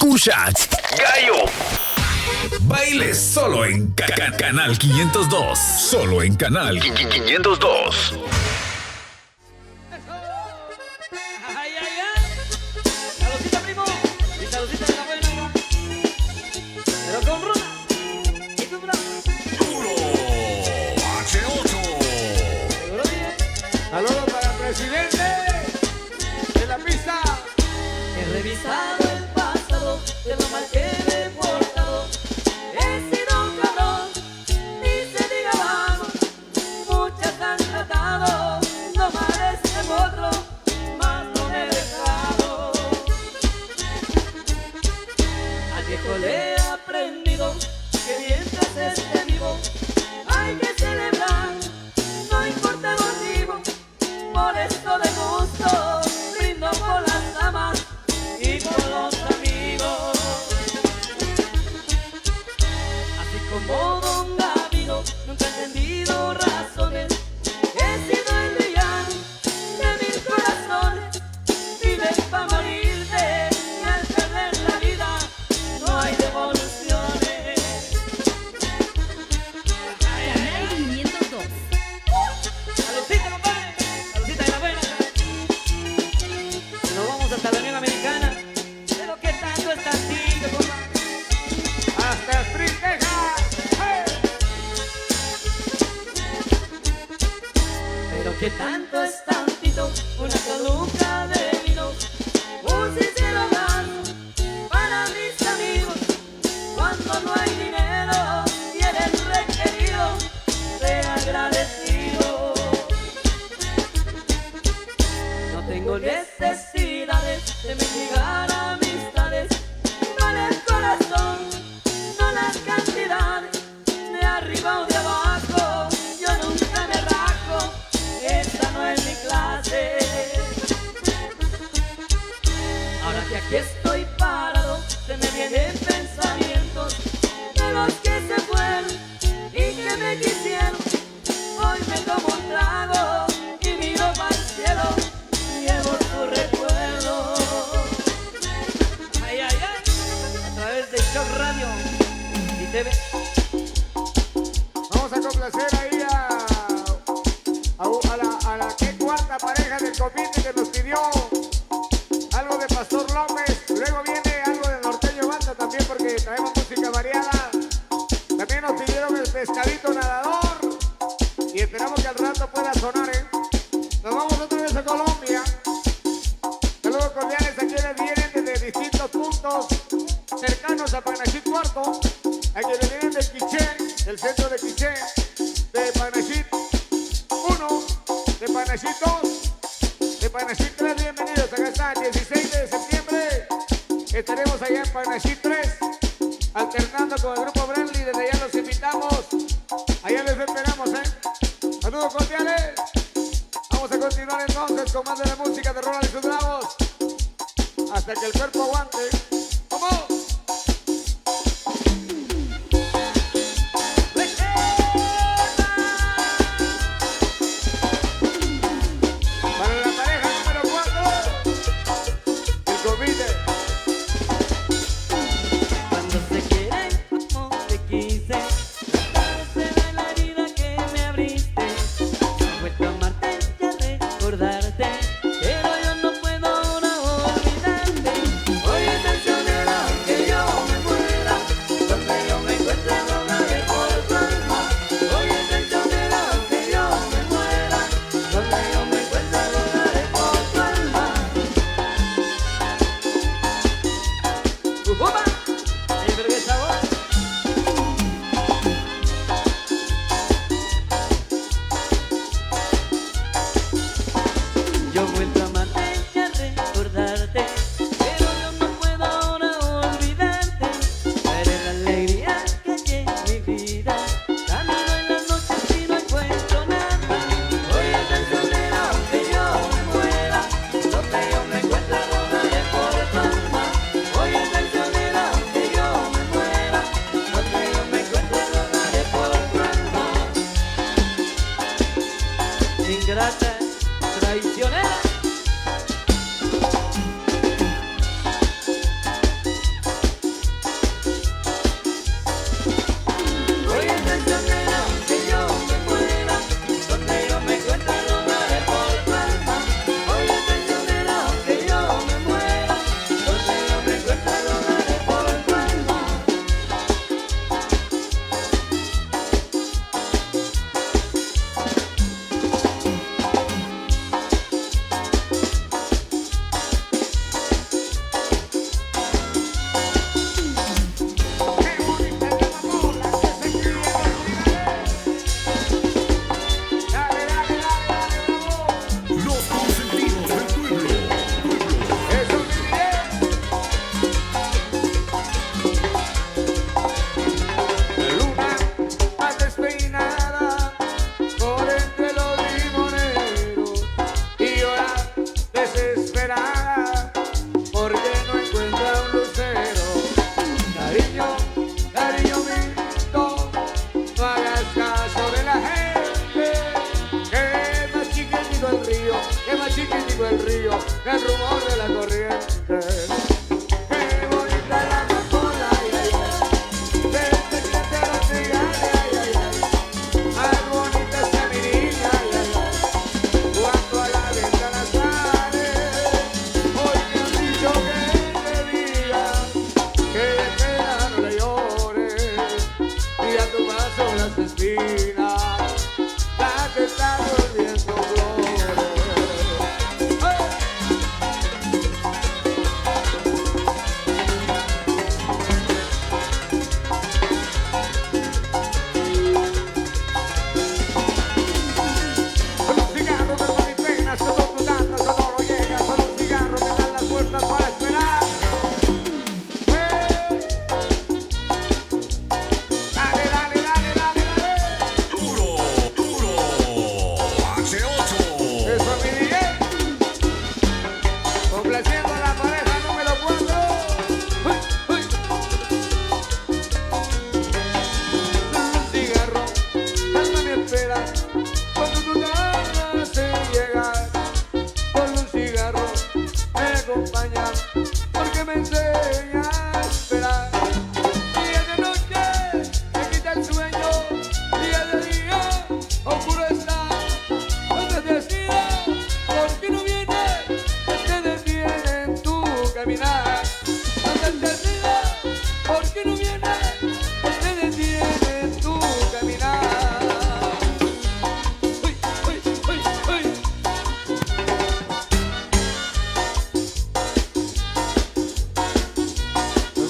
Escuchas Gallo. Baile solo en Canal 502. Solo en Canal 502. Ay, ay, ay. Saludcita, primo. Y saludcita de la buena. Pero con runa. Y con runa. Duro H8. Seguro bien. Saludos para el presidente de la pista. He revisado el pasado de lo mal que me he portado. He sido un cabrón, ni se diga vamos. Muchas han tratado, no parece otro, más no me he dejado. Al viejo le he aprendido que mientras esté vivo hay que celebrar, no importa el motivo. Por esto de gusto brindo por las damas y por los amigos. Así como Don Gavino, nunca he entendido razones. He sido el villano de mil corazones. Vives para morirte y al perder la vida no hay devoluciones. Ay, ay, ay. 502. Saludcita, compadre. Saludcita de la buena. Nos vamos hasta la Unión Americana. Pero qué tanto es tantito, compadre. Hasta Spring, Texas. ¡Hey! Pero qué tanto es tantito, una caduca de vino, un sincero gasto para mis amigos. Cuando no hay dinero y eres requerido, sé agradecido. No tengo necesidades de mendigar amistades. Vale el corazón, no las cantidades, de arriba o de abajo. Yo nunca me rajo, esta no es mi clase. Ahora que aquí estoy parado, se me vienen pensamientos de los que se fueron y que me quisieron. Hoy me tomo un trago y miro para el cielo, llevo tu recuerdo. Ay, ay, ay, a través de Shock Radio y TV. Vamos a complacer ahí a la que cuarta pareja del convite que nos pidió algo de Pastor López. Luego viene algo de Norteño Banda también porque traemos música variada. También nos pidieron el pescadito nadador y esperamos que al rato pueda sonar, ¿eh? Nos vamos otra vez a Colombia. Saludos cordiales a quienes vienen desde distintos puntos cercanos a Panachit Cuarto, a quienes vienen de Quiché, del centro de Quiché, de Panachit 1, de Panachit 2, de Panachit 3, bienvenidos. Acá está, 16 de septiembre, estaremos allá en Panachit 3, alternando con el grupo Brantley. Desde allá los invitamos, allá les esperamos, Saludos cordiales. Vamos a continuar entonces con más de la música de Ronald y sus Bravos, hasta que el cuerpo aguante. ¡Vamos! Para la pareja número 4, el convite. Cuando se quiere como te quise, será la vida que me abriste. He vuelto a amarte y a recordarte, pero yo no puedo ahora olvidarte. Hoy es traicionera que yo me muera, donde yo me encuentre rogaré por tu alma. Hoy es traicionera que yo me muera, donde yo me encuentre rogaré por tu alma. ¡Upa! Pero qué sabor. Yo he vuelto a amarte y a recordarte, pero yo no puedo ahora olvidarte. Eres la alegría que hay en mi vida, camino en las noches y no encuentro nada. Hoy es traicionera aunque yo me muera, donde yo me encuentre rogaré por tu alma. Hoy es traicionera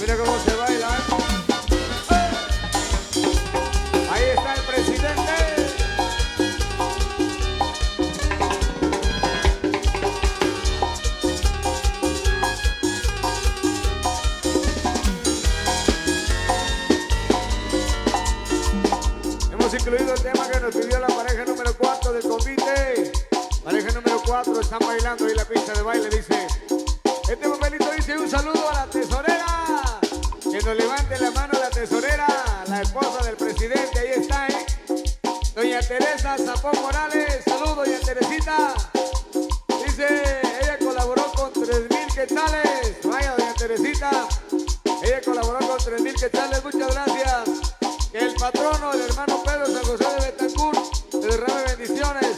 Mira cómo se baila. Ahí está el presidente. Hemos incluido el tema que nos pidió la pareja número 4 del convite. Pareja número 4 están bailando ahí la pista de baile. Dice, este papelito dice un saludo a la tesorera. Que nos levante la mano la tesorera, la esposa del presidente. Ahí está, doña Teresa Zapón Morales. Saludos, doña Teresita. Dice, ella colaboró con 3,000 quetzales. Vaya, doña Teresita. Ella colaboró con 3,000 quetzales. Muchas gracias. Que el patrono, el hermano Pedro San José de Betancourt, le derrame bendiciones.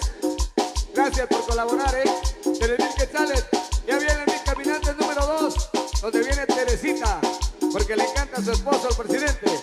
Gracias por colaborar, 3,000 quetzales. Ya viene mi caminante número 2, donde viene Teresita, porque le encanta a su esposo, el presidente.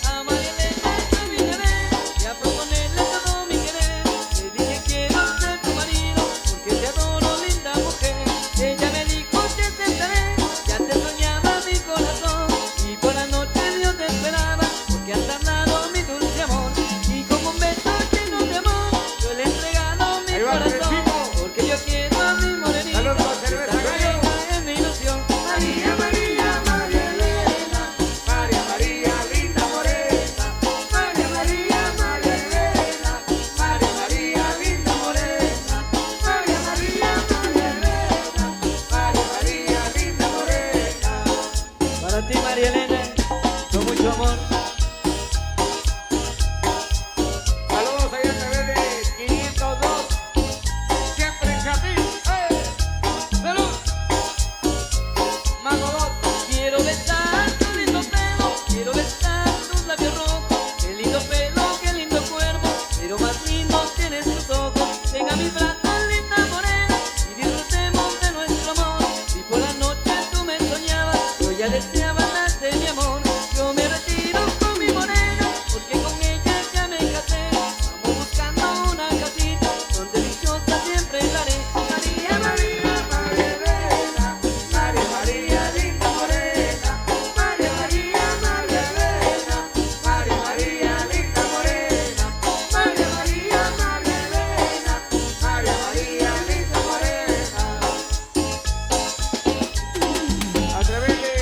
A María Elena yo vine a ver y a proponerle todo mi querer. Le dije quiero ser tu marido porque te adoro, linda mujer. Ella me dijo te aceptaré, ya te soñaba mi corazón. Y por la noche yo te esperaba porque has tardado mi dulce amor. Y como un beso lleno de amor yo le he entregado mi corazón. Porque yo quiero a mi morenita. Saludos con cerveza, gallo. Es mi ilusión. María, María, María Elena, María, María, linda morena. María, María, María Elena, María, María, linda morena. María, María, María Elena, María, María, linda morena. Para ti, María Elena, con mucho amor. Saludos ahí a través de 502, siempre en Chapín. ¡Salud! Mago 2. Quiero besar tu lindo pelo, quiero besar tus labios rojos. Qué lindo pelo, qué lindo cuerpo, pero más lindo tienes tus ojos. Venga a mis brazos, linda morena, y disfrutemos de nuestro amor. Si por la noche tú me soñabas, yo ya deseaba darte mi amor. Yo me retiro con mi morena, porque con ella ya me casé. Vamos buscando una casita, donde dichosa siempre estaré. María, María, María Elena, María, María, linda morena. María, María, María Elena, María, María, linda morena. María, María, María Elena, María, María, linda morena. A través de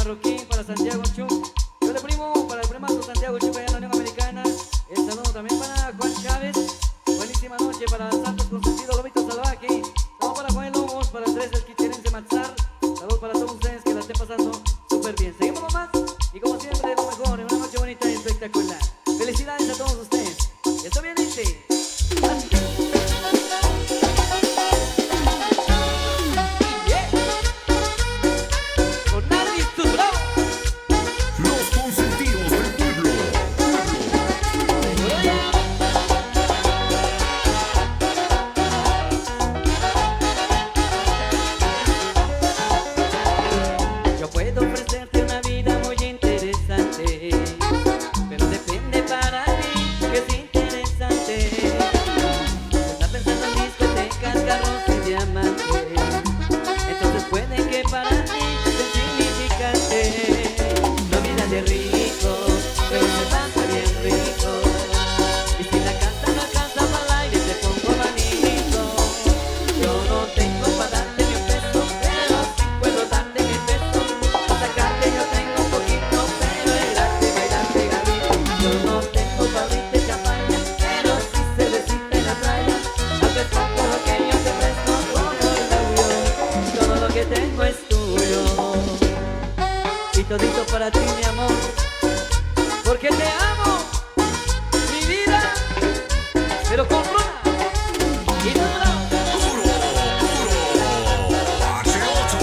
Marroquín, para Santiago Chuc. Yo le primo para el primazo Santiago Chuc allá en la Unión Americana. El saludo también para Juan Chávez. Buenísima noche para Santos Consentido, Lobito Salvaje. Saludos para Juan Lobos, para Andrés el Quicherense Maxar. Saludos para todos ustedes que la estén pasando súper bien. Seguimos con más y como siempre lo mejor en una noche bonita y espectacular. Felicidades a todos ustedes. Esto viene dice. Los consentidos del pueblo. Yo puedo ofrecerte una vida muy interesante, pero depende para ti que es interesante. Estás pensando en discotecas, carros y diamantes, entonces puede que para ti sea insignificante. No vida de rico, pero se pasa bien rico. Y si la casa no alcanza para el aire, te pongo abanico. Yo no tengo para darte ni un peso, pero sí puedo darte mi peso. Para sacarte yo tengo un poquito, pero es gratis bailar pegadito. Yo no tengo para abrirte champaña, pero sí cervecita en la playa. Aunque es poco lo que yo te presto con orgullo, todo lo que tengo es tuyo. Y todito para ti, mi amor, porque te amo, mi vida, pero con Rona y no Duro, H8.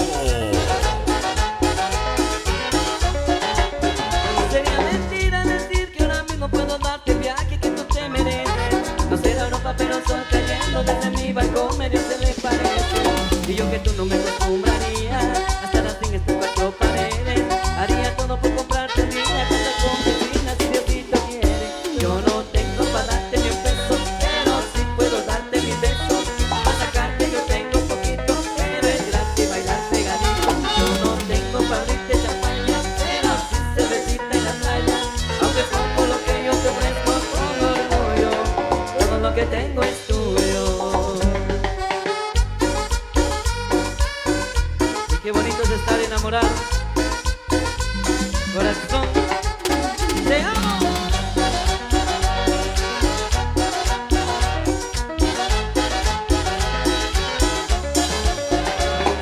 sería mentira decir que ahora mismo puedo darte el viaje que tú te mereces. No será Europa, pero estoy cayendo desde mi balcón, medio se le parece. Y yo que tú no me acostumbraría a estar así en estas cuatro paredes. Haría todo por comprarte un día, casa con piscina si Diosito quiere. Yo no tengo para darte ni un peso, pero sí puedo darte mis besos. Para sacarte yo tengo un poquito, pero es gratis bailar pegadito. Yo no tengo para abrirte champaña, pero sí cervecita en la playa. Aunque es poco lo que yo te ofrezco con orgullo, todo lo que tengo es tuyo. Y qué bonito es estar enamorado. Corazón, te amo.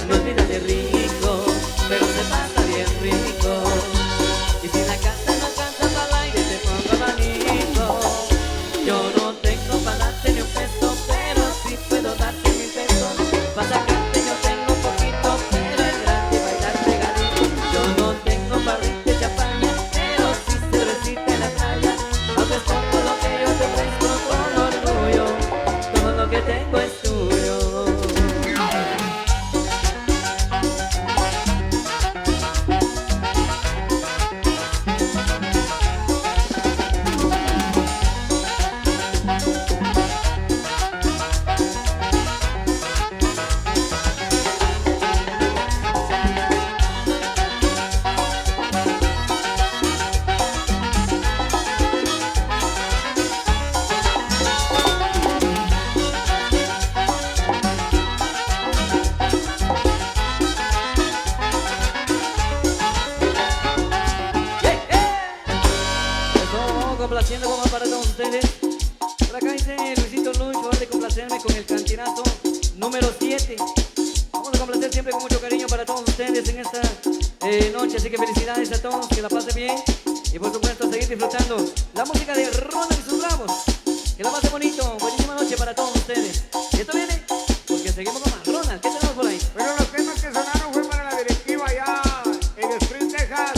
No es vida de rico, pero se pasa bien rico. Y si la casa no alcanza para el aire, te pongo abanico. Yo no tengo para darte ni un peso, pero sí puedo darte mi peso. Para sacarte yo tengo un poquito, pero es gratis bailar pegadito. Yo no tengo para abrirte champaña, pero sí cervecita en la playa. Aunque es poco lo que yo te ofrezco con orgullo, todo lo que tengo es tuyo. Estoy complaciendo como para todos ustedes. Por acá dice Luisito Lucho, de complacerme con el cantinazo número 7. Vamos a complacer siempre con mucho cariño para todos ustedes en esta noche. Así que felicidades a todos, que la pasen bien. Y por supuesto seguir disfrutando la música de Ronald y sus bravos. Que la pasen bonito, buenísima noche para todos ustedes. Y esto viene porque seguimos con más. Ronald, ¿qué tenemos por ahí? Bueno, los temas que sonaron fue para la directiva allá en Spring, Texas.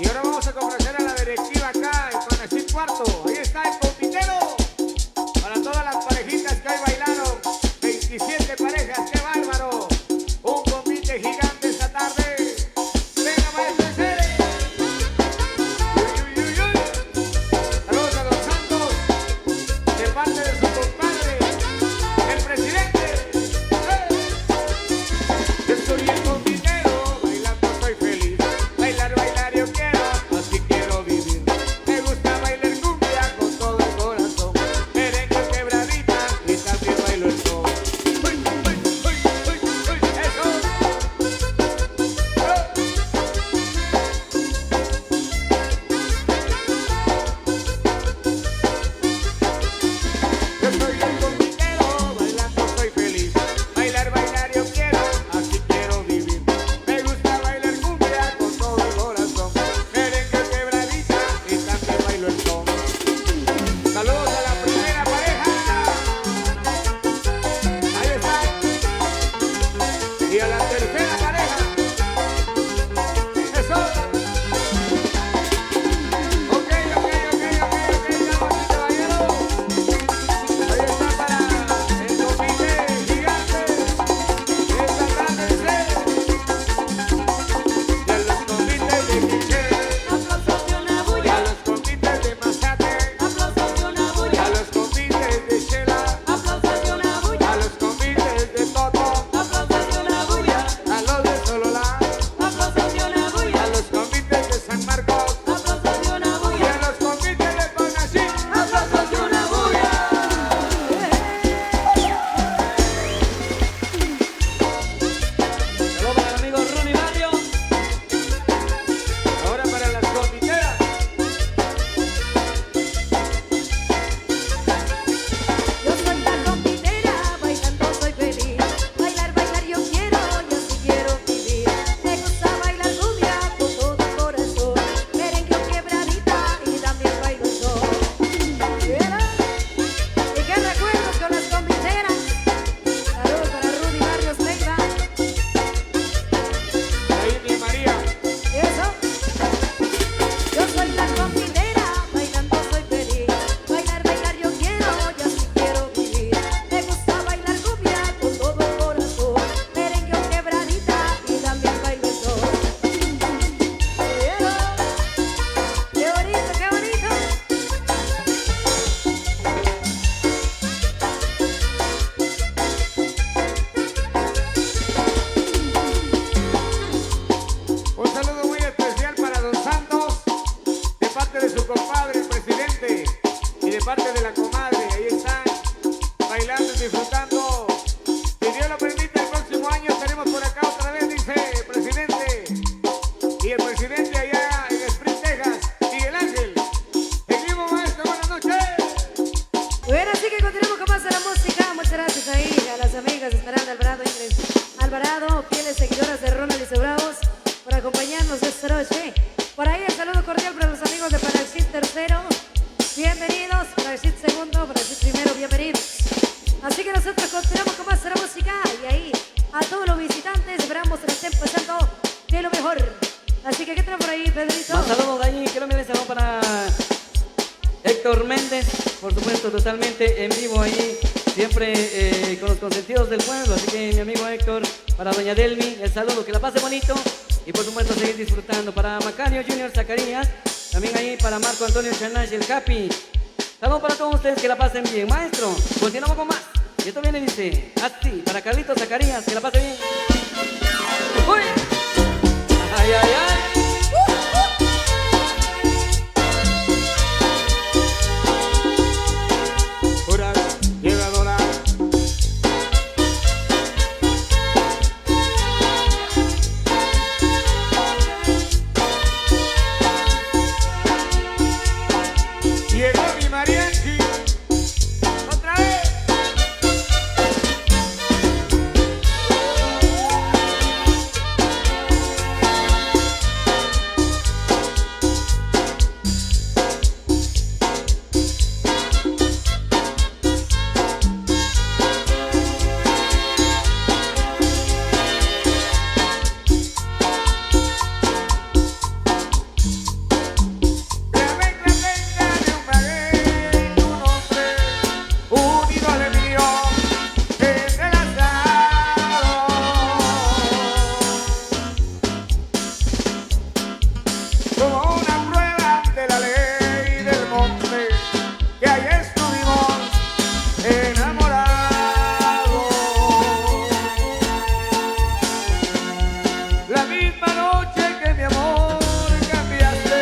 Y ahora vamos a complacer a la directiva acá en Panachit Cuarto. Ahí está el compitero. Para todas las parejitas que hoy bailaron. 27 parejas, qué bárbaro. Un convite gigante esta tarde. Venga, maestro en serie. Uy, uy, uy, uy. Saludos a Don Santos, de parte de su compadre, el presidente. Yo soy el convitero, bailando soy feliz. Bailar, bailar yo quiero, así quiero vivir. Me gusta bailar cumbia parte de la comadre. Ahí están, bailando y disfrutando. Si Dios lo permite, el próximo año estaremos por acá otra vez, dice el presidente. Y el presidente allá en Spring, Texas, Miguel Ángel. Seguimos, maestro, buenas noches. Bueno, así que continuamos con más de la música. Muchas gracias ahí a las amigas Esmeralda Alvarado, Ingrid Alvarado, fieles seguidoras de Ronald y Bravos, por acompañarnos esta noche. Por ahí el saludo cordial para los amigos de Paraxit Tercero. Bienvenidos, Paraxit Segundo, Paraxit Primero, bienvenidos. Así que nosotros continuamos con más de la música. Y ahí a todos los visitantes esperamos que la estén pasando de lo mejor. Así que, ¿qué trae por ahí, Pedrito? Más saludos de allí, que lo me saludo para Héctor Méndez, por supuesto, totalmente en vivo ahí, siempre con los consentidos del pueblo. Así que mi amigo Héctor, para doña Delmi, el saludo, que la pase bonito y por supuesto seguir disfrutando. Para Macario Junior Zacarías, también ahí para Marco Antonio Chanash, el Capi. Saludos para todos ustedes, que la pasen bien. Maestro, continuamos con más. Y esto viene y dice así, para Carlitos Zacarías, que la pase bien. ¡Uy! ¡Ay, ay, ay! Llegó mi mariachi, otra vez. Como una prueba de la ley del monte, que ahí estuvimos enamorados. La misma noche que mi amor cambiaste,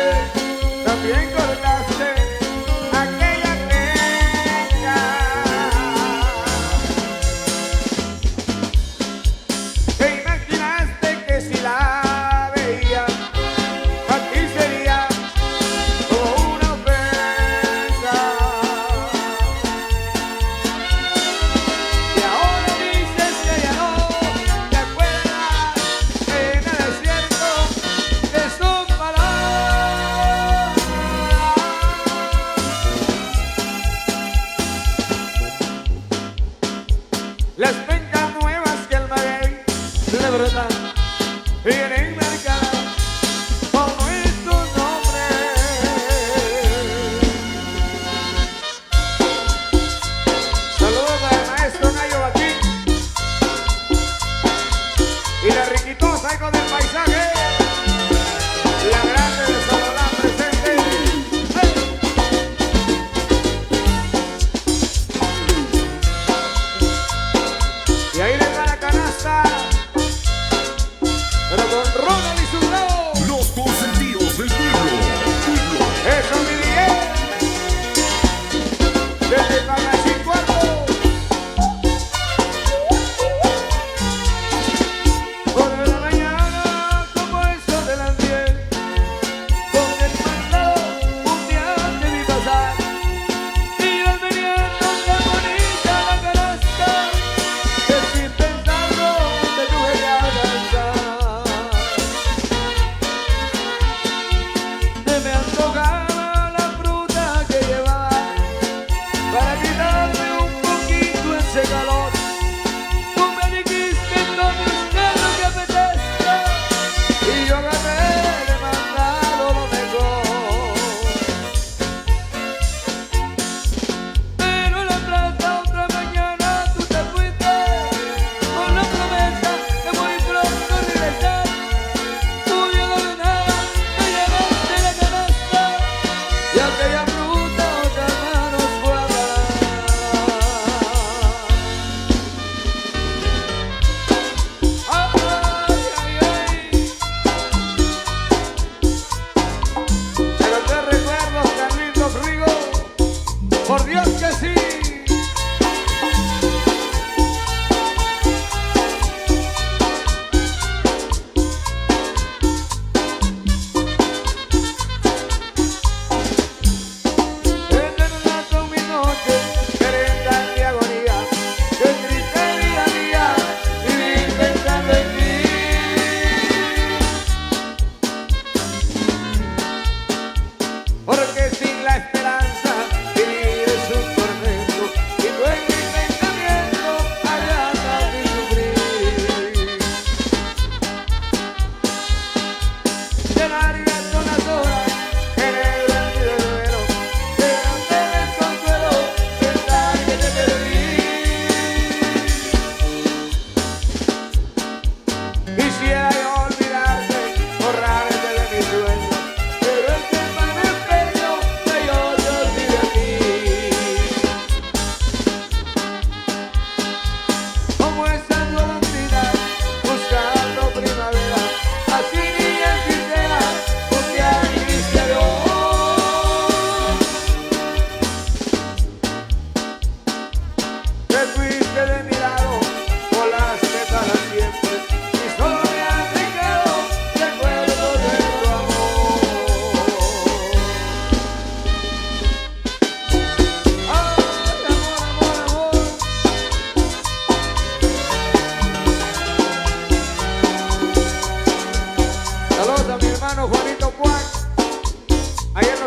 también cortaste aquella fecha. Te imaginaste que si la veía, aquí sería como una ofensa. Y ahora dices que ya no te acuerdas de nada cierto de sus palabras.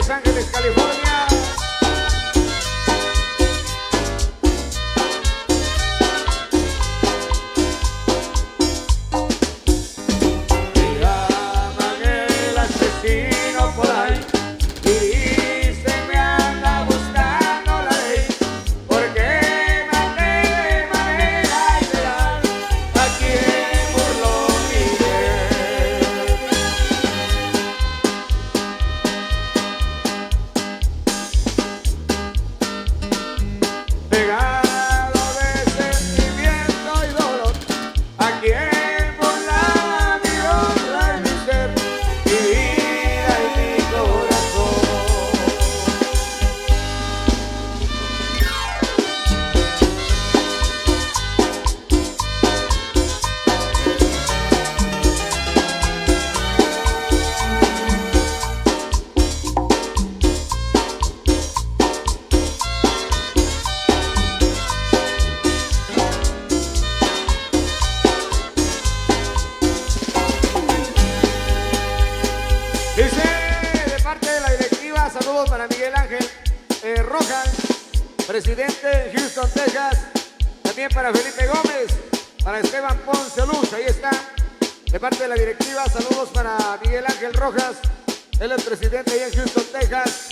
Los Ángeles, California. Me llaman el asesino por ahí y dicen me anda buscando la ley porque maté de manera ilegal a quien burló mi bien. Pegado de sentimiento y dolor, a quien burla mi honra y mi ser, mi vida y mi corazón. Dice de parte de la directiva, saludos para Miguel Ángel Rojas, presidente de Houston, Texas. También para Felipe Gómez, para Esteban Ponce Luz, ahí está. De parte de la directiva, saludos para Miguel Ángel Rojas, él es presidente ahí en Houston, Texas.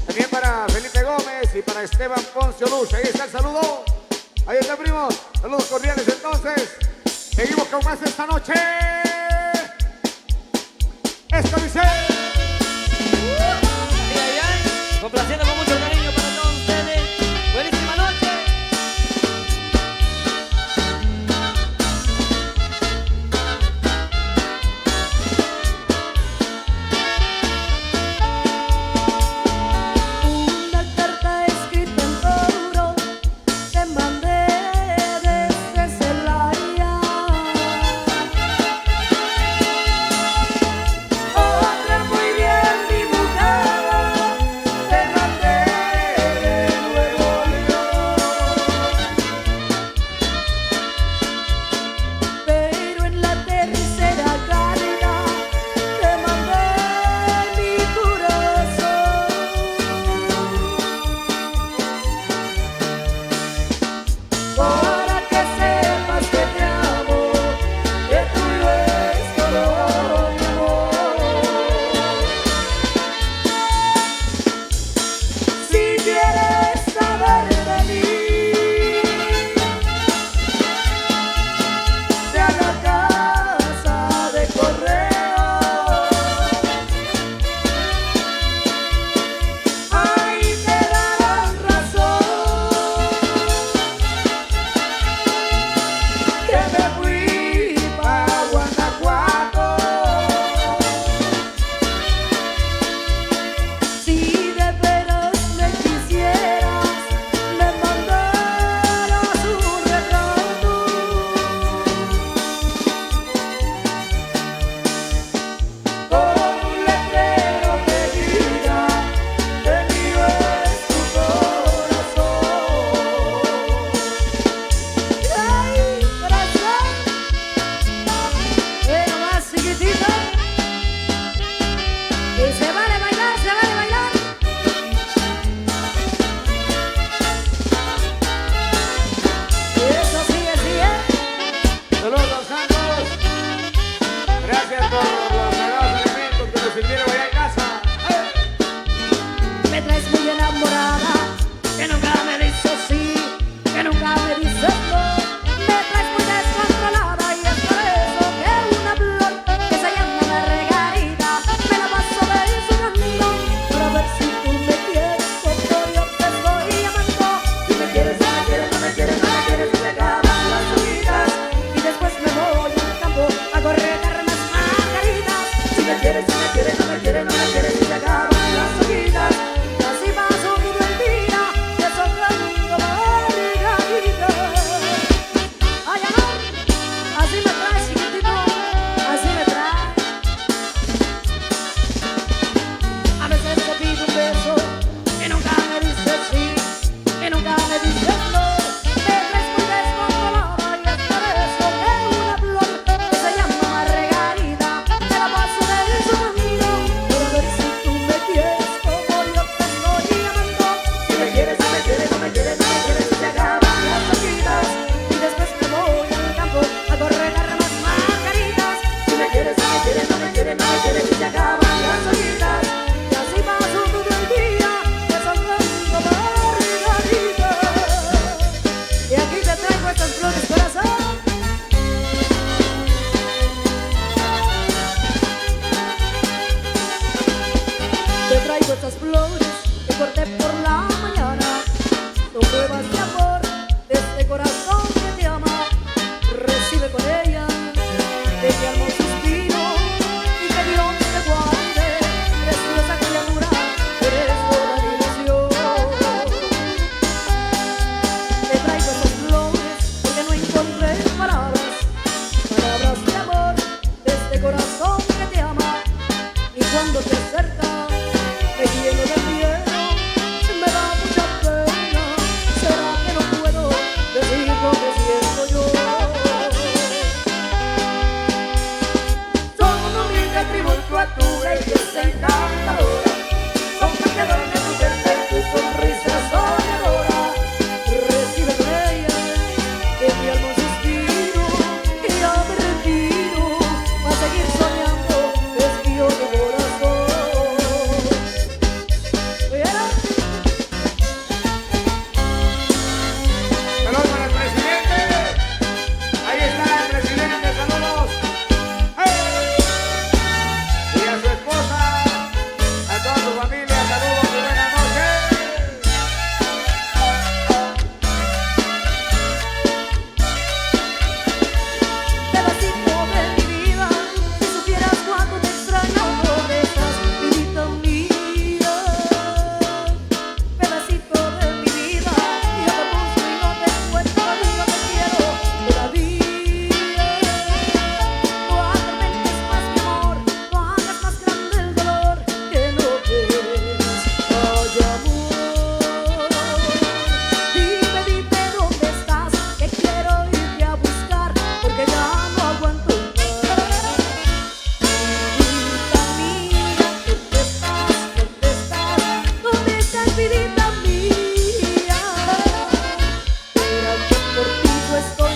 También para Felipe Gómez y para Esteban Ponce Luz, ahí está el saludo. Ahí está, primos. Saludos cordiales entonces. Seguimos con más esta noche. Esto dice. Ay, ay, ay. Complaciendo con mucho cariño para todos ustedes. Buenísima noche. Una carta escrita en oro te mandé desde Celaya. Otra Te traigo estas flores que corté por la mañana. Son pruebas de amor de este corazón que te ama. Recibe con ella de mi alma un suspiro y que Dios te guarde. Preciosa criatura, eres toda mi ilusión. Te traigo estas flores porque no encontré palabras de amor de este corazón que te ama. Y cuando te acercas me lleno de miedo, me da mucha pena. ¿Será que no puedo decir lo que siento yo? Son un humilde tributo a tu belleza encantadora. Son cambiadores de tu gente, tu sonrisa soñadora. Recibe con ella de mi alma un suspiro y ya me retiro a seguir soñando. Desvío tu corazón. Saludos para el presidente. Ahí está el presidente, saludos. ¡Hey! Y a su esposa, a toda su familia, saludos y buenas noches. Pedacito de mi vida, si supieras cuánto te extraño, ¿dónde estás, vidita mía? Pedacito de mi vida, yo te busco y no te encuentro, y no te quiero todavía. No atormentes más mi amor, no hagas más grande el dolor que no ves. Ay, amor, dime dónde estás, que quiero irte a buscar, porque ya no aguanto más. Vidita mía, ¿dónde estás? ¿Dónde estás? ¿Dónde estás, vidita mía? Mira que por ti yo estoy,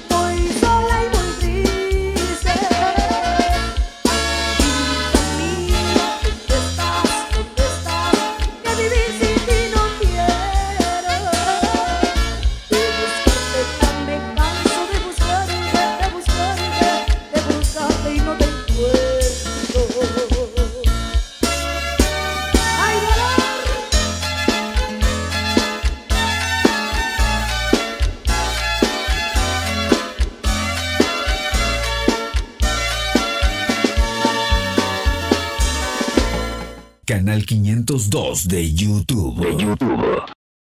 muy sola y muy triste. Vidita mía, ¿dónde estás? ¿Dónde estás? Que vivir sin ti no quiero. De buscarte ya me canso, de buscarte y no te encuentro. ¡Ay, dolor! Canal 502 de YouTube.